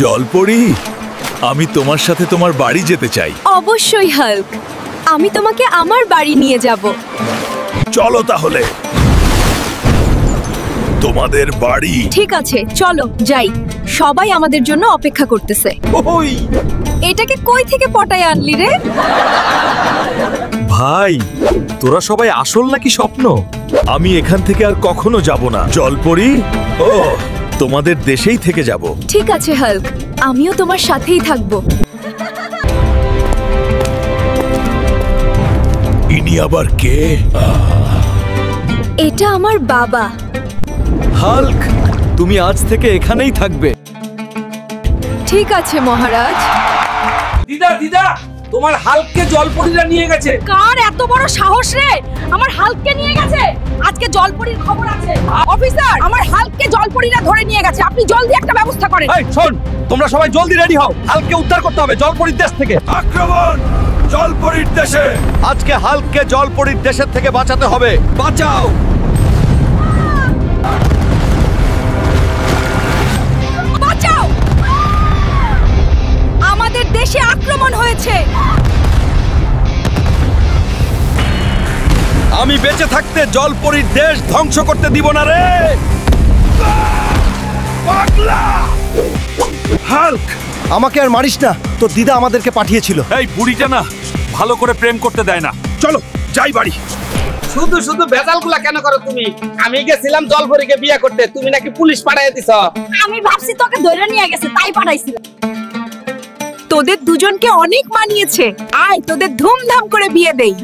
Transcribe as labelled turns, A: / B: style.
A: জলপরি, আমি তোমার সাথে তোমার বাড়ি যেতে চাই।
B: অবশ্যই হাল্ক, আমি তোমাকে আমার বাড়ি নিয়ে যাব।
A: চলো তাহলে তোমাদের বাড়ি।
B: ঠিক আছে, চলো যাই। সবাই আমাদের জন্য অপেক্ষা করতেছে।
A: ওই
B: এটাকে কই থেকে পটায় আনলি রে?
A: ভাই, তোরা সবাই আসল নাকি স্বপ্ন? আমি এখান থেকে আর কখনো যাব না। জলপরি, ও তোমাদের দেশেই থেকে যাব।
B: ঠিক আছে হাল্ক, আমিও তোমার সাথেই থাকবো।
A: ইনি আবার কে?
B: এটা আমার বাবা।
A: হাল্ক, তুমি আজ থেকে এখানেই থাকবে।
B: ঠিক আছে মহারাজ।
C: দিদা দিদা, তোমার হাল্ককে জলপরীরা নিয়ে গেছে।
B: কার এত বড় সাহস রে আমার হাল্ককে নিয়ে গেছে? আজকে জলপরীর খবর আছে। অফিসার, আমার হাল্ককে জলপরীরা ধরে নিয়ে গেছে। আপনি জলদি একটা ব্যবস্থা করেন।
C: এই শোন, তোমরা সবাই জলদি রেডি হও, হাল্ককে উদ্ধার করতে হবে জলপরীর দেশ থেকে।
A: আক্রমণ জলপরীর দেশে। আজকে হাল্ককে জলপরীর দেশের থেকে বাঁচাতে হবে। বাঁচাও।
B: বাঁচাও! আমাদের দেশে আক্রমণ হয়েছে।
A: আমি বেঁচে থাকতে জলপরীর দেশ ধ্বংস করতে দিব না রে। পাগলা! হাল্ক,
D: আমাকে আর মারিস না, তোর দিদা আমাদেরকে পাঠিয়েছিল।
A: এই বুড়িটা না ভালো করে প্রেম করতে দেয় না। চলো যাই বাড়ি।
C: শুধু শুধু ভেজালগুলা কেন করো তুমি? আমি গেছিলাম জলপরীকে বিয়ে করতে, তুমি নাকি পুলিশ পাঠিয়ে দিছ।
B: আমি ভাবছি তোকে ধরে নিয়ে গেছে, তাই পাঠাইছিলাম। তোদের দুজনকে অনেক মানিয়েছে। আয় তোদের ধুমধাম করে বিয়ে দেই।